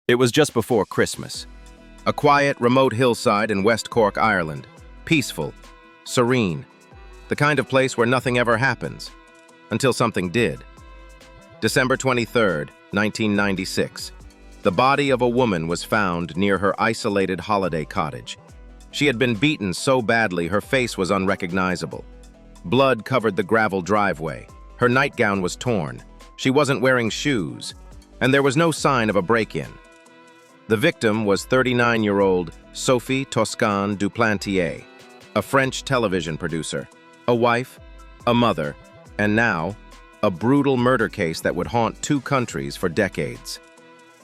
It was just before Christmas. A quiet, remote hillside in West Cork, Ireland. Peaceful, serene. The kind of place where nothing ever happens. Until something did. December 23rd, 1996. The body of a woman was found near her isolated holiday cottage. She had been beaten so badly her face was unrecognizable. Blood covered the gravel driveway. Her nightgown was torn. She wasn't wearing shoes. And there was no sign of a break-in. The victim was 39-year-old Sophie Toscan du Plantier, a French television producer, a wife, a mother, and now, a brutal murder case that would haunt two countries for decades.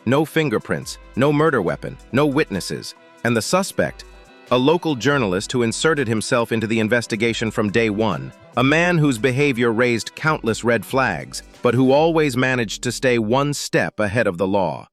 No fingerprints, no murder weapon, no witnesses, and the suspect, a local journalist who inserted himself into the investigation from day one, a man whose behavior raised countless red flags, but who always managed to stay one step ahead of the law.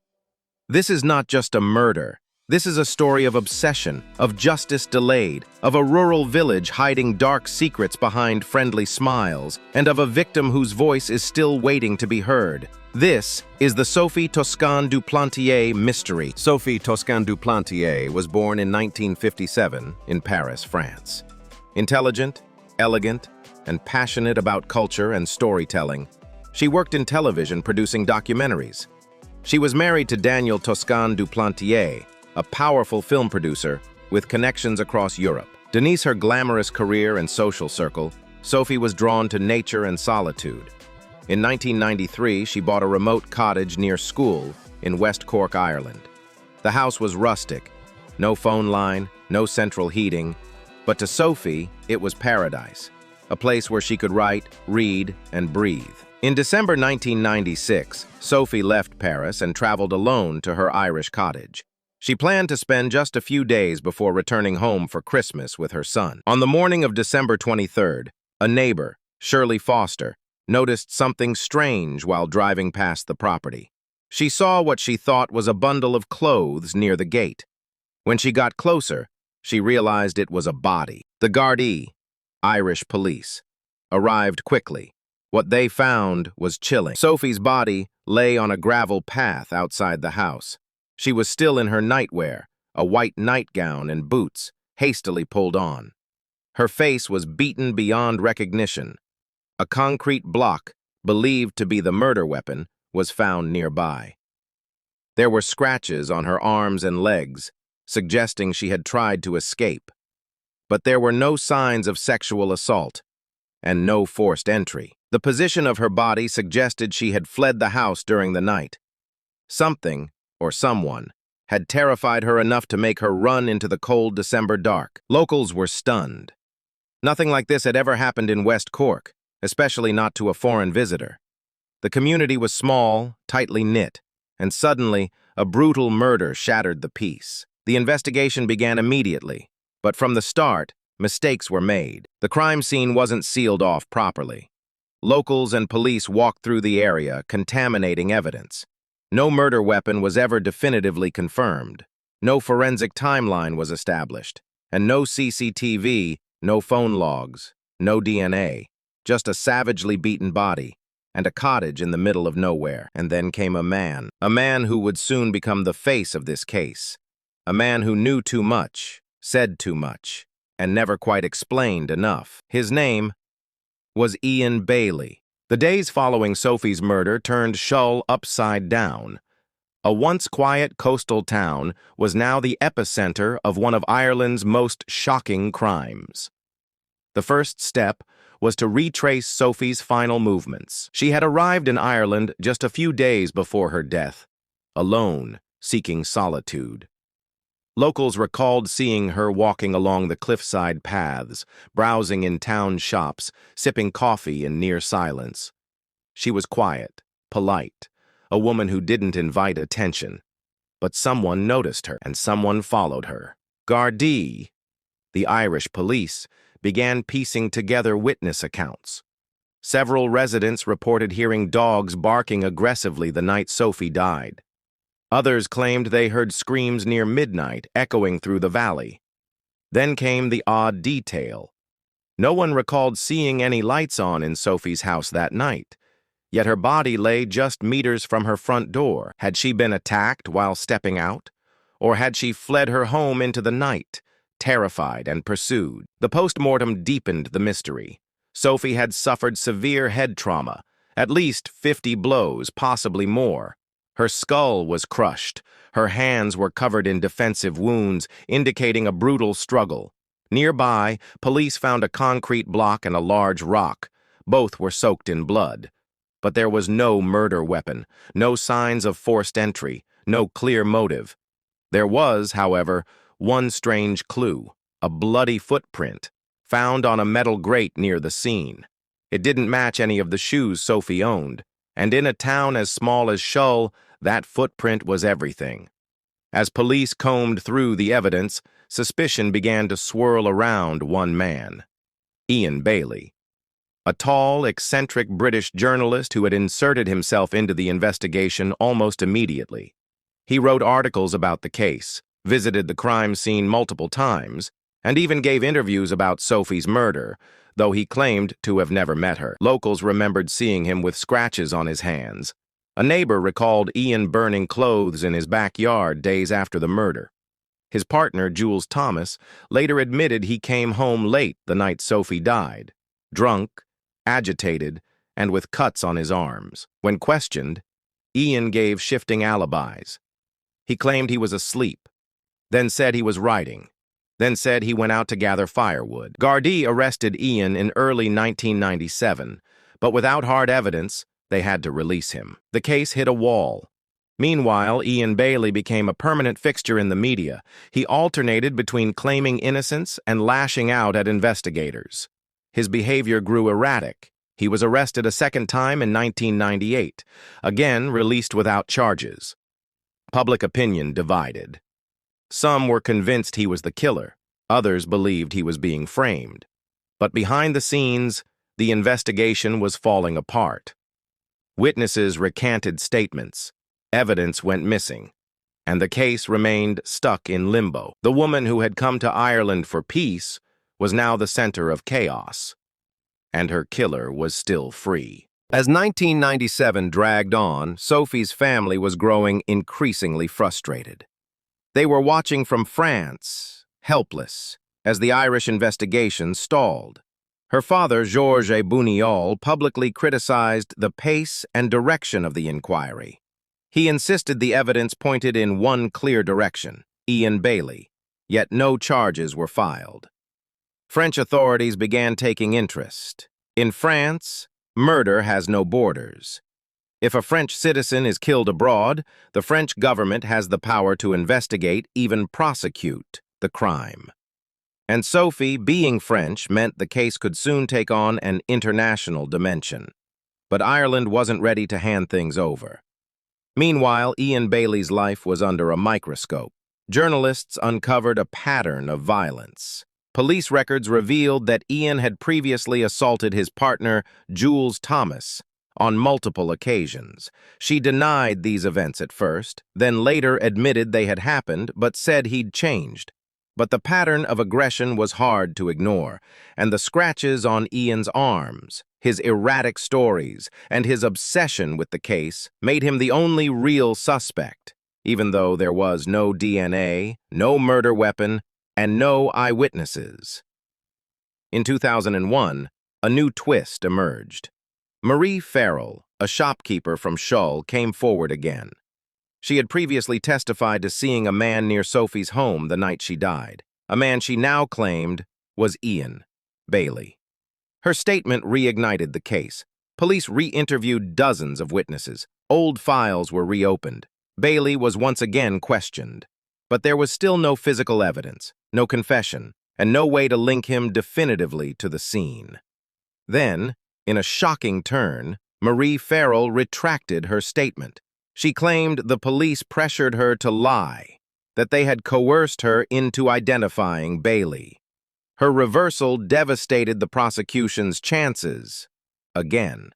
This is not just a murder. This is a story of obsession, of justice delayed, of a rural village hiding dark secrets behind friendly smiles, and of a victim whose voice is still waiting to be heard. This is the Sophie Toscan du Plantier mystery. Sophie Toscan du Plantier was born in 1957 in Paris, France. Intelligent, elegant, and passionate about culture and storytelling, she worked in television producing documentaries. She was married to Daniel Toscan du Plantier, a powerful film producer with connections across Europe. Beneath her glamorous career and social circle, Sophie was drawn to nature and solitude. In 1993, she bought a remote cottage near school in West Cork, Ireland. The house was rustic, no phone line, no central heating, but to Sophie, it was paradise, a place where she could write, read, and breathe. In December 1996, Sophie left Paris and traveled alone to her Irish cottage. She planned to spend just a few days before returning home for Christmas with her son. On the morning of December 23rd, a neighbor, Shirley Foster, noticed something strange while driving past the property. She saw what she thought was a bundle of clothes near the gate. When she got closer, she realized it was a body. The Gardaí, Irish police, arrived quickly. What they found was chilling. Sophie's body lay on a gravel path outside the house. She was still in her nightwear, a white nightgown and boots, hastily pulled on. Her face was beaten beyond recognition. A concrete block, believed to be the murder weapon, was found nearby. There were scratches on her arms and legs, suggesting she had tried to escape. But there were no signs of sexual assault, and no forced entry. The position of her body suggested she had fled the house during the night. Something, or someone, had terrified her enough to make her run into the cold December dark. Locals were stunned. Nothing like this had ever happened in West Cork, especially not to a foreign visitor. The community was small, tightly knit, and suddenly a brutal murder shattered the peace. The investigation began immediately, but from the start, mistakes were made. The crime scene wasn't sealed off properly. Locals and police walked through the area, contaminating evidence. No murder weapon was ever definitively confirmed. No forensic timeline was established. And no CCTV, no phone logs, no DNA. Just a savagely beaten body, and a cottage in the middle of nowhere. And then came a man who would soon become the face of this case. A man who knew too much, said too much, and never quite explained enough. His name was Ian Bailey. The days following Sophie's murder turned Shull upside down. A once quiet coastal town was now the epicenter of one of Ireland's most shocking crimes. The first step was to retrace Sophie's final movements. She had arrived in Ireland just a few days before her death, alone, seeking solitude. Locals recalled seeing her walking along the cliffside paths, browsing in town shops, sipping coffee in near silence. She was quiet, polite, a woman who didn't invite attention. But someone noticed her, and someone followed her. Gardaí, the Irish police, began piecing together witness accounts. Several residents reported hearing dogs barking aggressively the night Sophie died. Others claimed they heard screams near midnight echoing through the valley. Then came the odd detail. No one recalled seeing any lights on in Sophie's house that night. yet her body lay just meters from her front door. Had she been attacked while stepping out? Or had she fled her home into the night, terrified and pursued? The post-mortem deepened the mystery. Sophie had suffered severe head trauma, at least 50 blows, possibly more. Her skull was crushed. Her hands were covered in defensive wounds, indicating a brutal struggle. Nearby, police found a concrete block and a large rock. Both were soaked in blood. But there was no murder weapon, no signs of forced entry, no clear motive. There was, however, one strange clue, a bloody footprint, found on a metal grate near the scene. It didn't match any of the shoes Sophie owned, and in a town as small as Shull, that footprint was everything. As police combed through the evidence, suspicion began to swirl around one man, Ian Bailey, a tall, eccentric British journalist who had inserted himself into the investigation almost immediately. He wrote articles about the case, visited the crime scene multiple times, and even gave interviews about Sophie's murder, though he claimed to have never met her. Locals remembered seeing him with scratches on his hands. A neighbor recalled Ian burning clothes in his backyard days after the murder. His partner, Jules Thomas, later admitted he came home late the night Sophie died, drunk, agitated, and with cuts on his arms. When questioned, Ian gave shifting alibis. He claimed he was asleep, then said he was writing, then said he went out to gather firewood. Gardaí arrested Ian in early 1997, but without hard evidence, they had to release him. The case hit a wall. Meanwhile, Ian Bailey became a permanent fixture in the media. He alternated between claiming innocence and lashing out at investigators. His behavior grew erratic. He was arrested a second time in 1998, again released without charges. Public opinion divided. Some were convinced he was the killer. Others believed he was being framed. But behind the scenes, the investigation was falling apart. Witnesses recanted statements. Evidence went missing, and the case remained stuck in limbo. The woman who had come to Ireland for peace was now the center of chaos, and her killer was still free. As 1997 dragged on, Sophie's family was growing increasingly frustrated. They were watching from France, helpless, as the Irish investigation stalled. Her father, Georges Buniol, publicly criticized the pace and direction of the inquiry. He insisted the evidence pointed in one clear direction, Ian Bailey, yet no charges were filed. French authorities began taking interest. In France, murder has no borders. If a French citizen is killed abroad, the French government has the power to investigate, even prosecute, the crime. And Sophie, being French, meant the case could soon take on an international dimension. But Ireland wasn't ready to hand things over. Meanwhile, Ian Bailey's life was under a microscope. Journalists uncovered a pattern of violence. Police records revealed that Ian had previously assaulted his partner, Jules Thomas, on multiple occasions. She denied these events at first, then later admitted they had happened, but said he'd changed. But the pattern of aggression was hard to ignore, and the scratches on Ian's arms, his erratic stories, and his obsession with the case made him the only real suspect, even though there was no DNA, no murder weapon, and no eyewitnesses. In 2001, a new twist emerged. Marie Farrell, a shopkeeper from Shull, came forward again. She had previously testified to seeing a man near Sophie's home the night she died, a man she now claimed was Ian Bailey. Her statement reignited the case. Police re-interviewed dozens of witnesses. Old files were reopened. Bailey was once again questioned. But there was still no physical evidence, no confession, and no way to link him definitively to the scene. Then, in a shocking turn, Marie Farrell retracted her statement. She claimed the police pressured her to lie, that they had coerced her into identifying Bailey. Her reversal devastated the prosecution's chances again.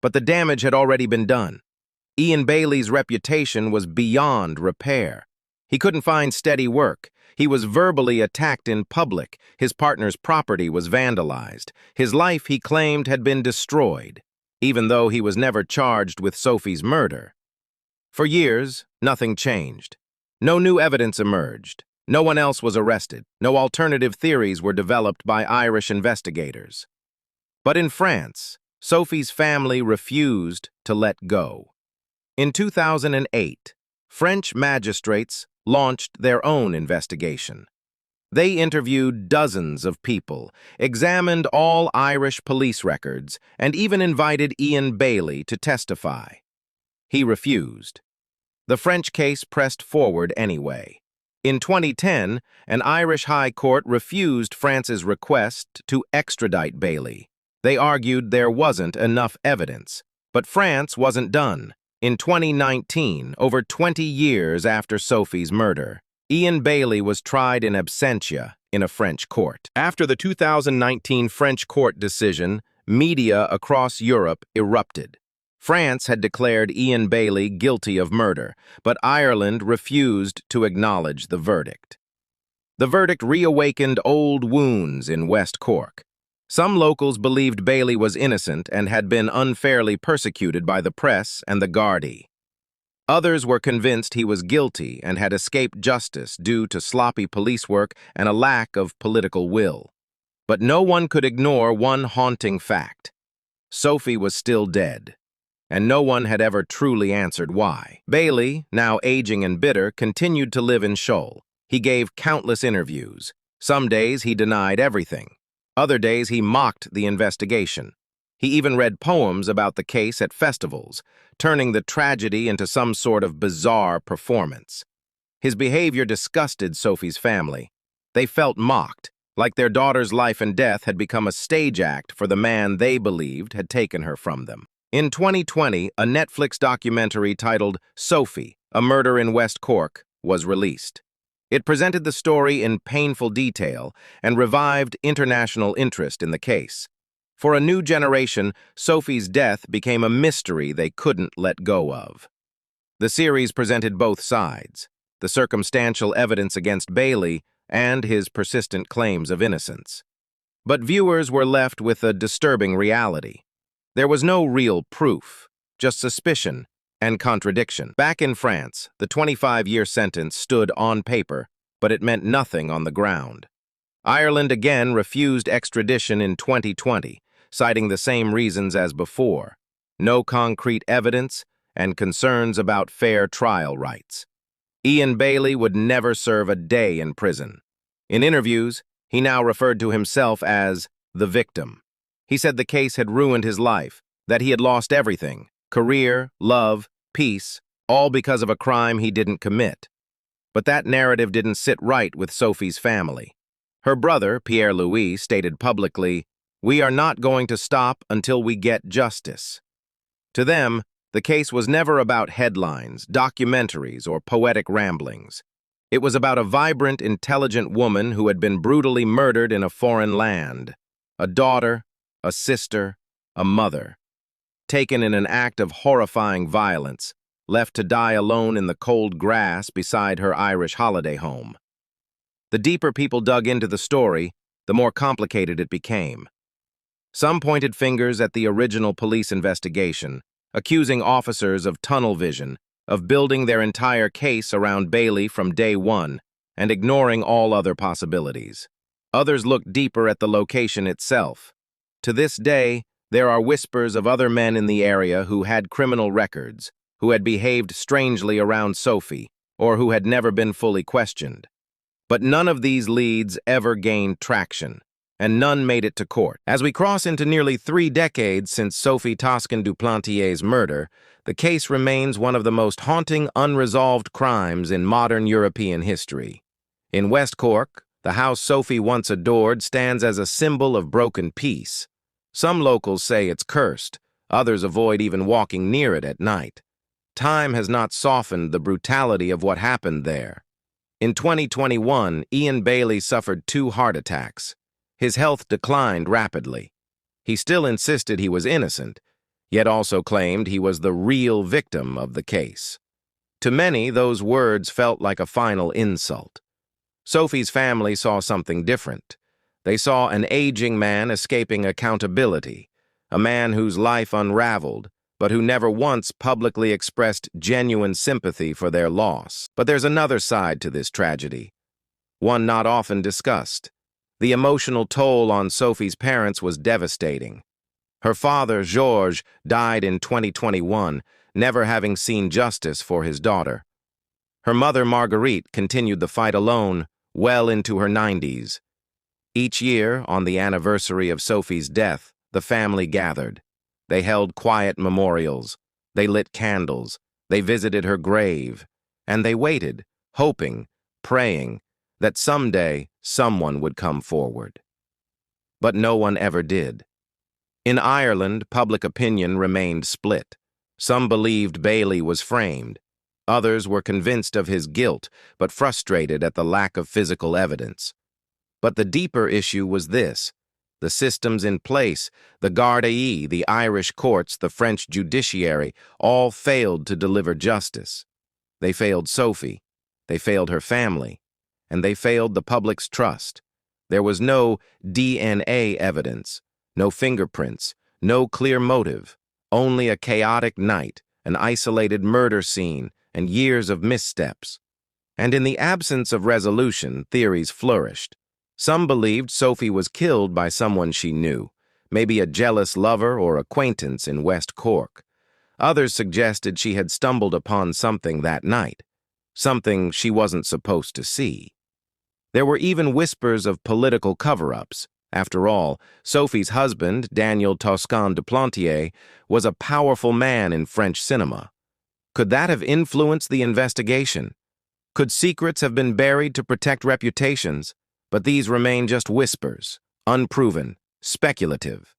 But the damage had already been done. Ian Bailey's reputation was beyond repair. He couldn't find steady work. He was verbally attacked in public. His partner's property was vandalized. His life, he claimed, had been destroyed. even though he was never charged with Sophie's murder. For years, nothing changed. No new evidence emerged. No one else was arrested. No alternative theories were developed by Irish investigators. But in France, Sophie's family refused to let go. In 2008, French magistrates launched their own investigation. They interviewed dozens of people, examined all Irish police records, and even invited Ian Bailey to testify. He refused. The French case pressed forward anyway. In 2010, an Irish High Court refused France's request to extradite Bailey. They argued there wasn't enough evidence. But France wasn't done. In 2019, over 20 years after Sophie's murder, Ian Bailey was tried in absentia in a French court. After the 2019 French court decision, media across Europe erupted. France had declared Ian Bailey guilty of murder, but Ireland refused to acknowledge the verdict. The verdict reawakened old wounds in West Cork. Some locals believed Bailey was innocent and had been unfairly persecuted by the press and the Gardaí. Others were convinced he was guilty and had escaped justice due to sloppy police work and a lack of political will. But no one could ignore one haunting fact. Sophie was still dead, and no one had ever truly answered why. Bailey, now aging and bitter, continued to live in Shoal. He gave countless interviews. Some days he denied everything. Other days he mocked the investigation. He even read poems about the case at festivals, turning the tragedy into some sort of bizarre performance. His behavior disgusted Sophie's family. They felt mocked, like their daughter's life and death had become a stage act for the man they believed had taken her from them. In 2020, a Netflix documentary titled Sophie, A Murder in West Cork, was released. It presented the story in painful detail and revived international interest in the case. For a new generation, Sophie's death became a mystery they couldn't let go of. The series presented both sides, the circumstantial evidence against Bailey and his persistent claims of innocence. But viewers were left with a disturbing reality. There was no real proof, just suspicion and contradiction. Back in France, the 25-year sentence stood on paper, but it meant nothing on the ground. Ireland again refused extradition in 2020, citing the same reasons as before: no concrete evidence and concerns about fair trial rights. Ian Bailey would never serve a day in prison. In interviews, he now referred to himself as the victim. He said the case had ruined his life, that he had lost everything: career, love, peace, all because of a crime he didn't commit. But that narrative didn't sit right with Sophie's family. Her brother, Pierre-Louis, stated publicly, "We are not going to stop until we get justice." To them, the case was never about headlines, documentaries, or poetic ramblings. It was about a vibrant, intelligent woman who had been brutally murdered in a foreign land. A daughter, a sister, a mother. Taken in an act of horrifying violence, left to die alone in the cold grass beside her Irish holiday home. The deeper people dug into the story, the more complicated it became. Some pointed fingers at the original police investigation, accusing officers of tunnel vision, of building their entire case around Bailey from day one, and ignoring all other possibilities. Others looked deeper at the location itself. To this day, there are whispers of other men in the area who had criminal records, who had behaved strangely around Sophie, or who had never been fully questioned. But none of these leads ever gained traction, and none made it to court. As we cross into nearly 3 decades since Sophie Toscan du Plantier's murder, the case remains one of the most haunting, unresolved crimes in modern European history. In West Cork, the house Sophie once adored stands as a symbol of broken peace. Some locals say it's cursed, others avoid even walking near it at night. Time has not softened the brutality of what happened there. In 2021, Ian Bailey suffered 2 heart attacks. His health declined rapidly. He still insisted he was innocent, yet also claimed he was the real victim of the case. To many, those words felt like a final insult. Sophie's family saw something different. They saw an aging man escaping accountability, a man whose life unraveled, but who never once publicly expressed genuine sympathy for their loss. But there's another side to this tragedy, one not often discussed. The emotional toll on Sophie's parents was devastating. Her father, Georges, died in 2021, never having seen justice for his daughter. Her mother, Marguerite, continued the fight alone well into her 90s. Each year, on the anniversary of Sophie's death, the family gathered. They held quiet memorials. They lit candles. They visited her grave. And they waited, hoping, praying, that someday someone would come forward. But no one ever did. In Ireland, public opinion remained split. Some believed Bailey was framed. Others were convinced of his guilt, but frustrated at the lack of physical evidence. But the deeper issue was this: the systems in place, the Gardaí, the Irish courts, the French judiciary, all failed to deliver justice. They failed Sophie, they failed her family, and they failed the public's trust. There was no DNA evidence, no fingerprints, no clear motive, only a chaotic night, an isolated murder scene, and years of missteps. And in the absence of resolution, theories flourished. Some believed Sophie was killed by someone she knew, maybe a jealous lover or acquaintance in West Cork. Others suggested she had stumbled upon something that night, something she wasn't supposed to see. There were even whispers of political cover-ups. After all, Sophie's husband, Daniel Toscan du Plantier, was a powerful man in French cinema. Could that have influenced the investigation? Could secrets have been buried to protect reputations? But these remain just whispers, unproven, speculative.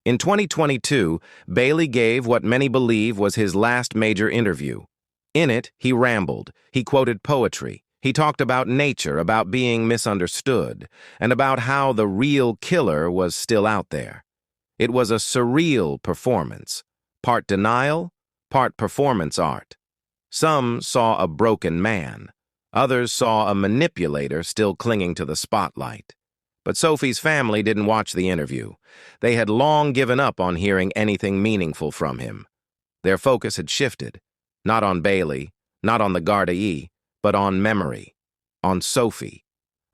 In 2022, Bailey gave what many believe was his last major interview. In it, he rambled, he quoted poetry, he talked about nature, about being misunderstood, and about how the real killer was still out there. It was a surreal performance, part denial, part performance art. Some saw a broken man. Others saw a manipulator still clinging to the spotlight. But Sophie's family didn't watch the interview. They had long given up on hearing anything meaningful from him. Their focus had shifted, not on Bailey, not on the Gardaí, but on memory, on Sophie,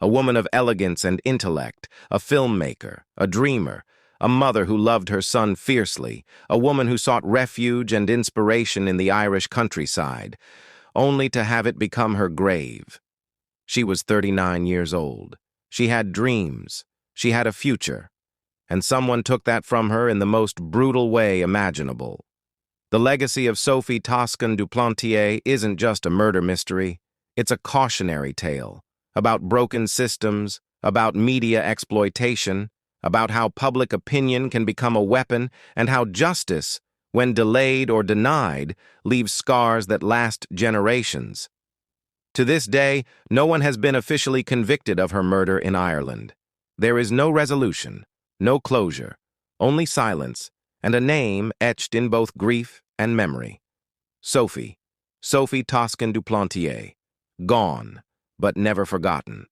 a woman of elegance and intellect, a filmmaker, a dreamer, a mother who loved her son fiercely, a woman who sought refuge and inspiration in the Irish countryside, only to have it become her grave. She was 39 years old. She had dreams. She had a future. And someone took that from her in the most brutal way imaginable. The legacy of Sophie Toscan du Plantier isn't just a murder mystery. It's a cautionary tale about broken systems, about media exploitation, about how public opinion can become a weapon, and how justice, when delayed or denied, leaves scars that last generations. To this day, no one has been officially convicted of her murder in Ireland. There is no resolution, no closure, only silence, and a name etched in both grief and memory. Sophie Toscan du Plantier, gone, but never forgotten.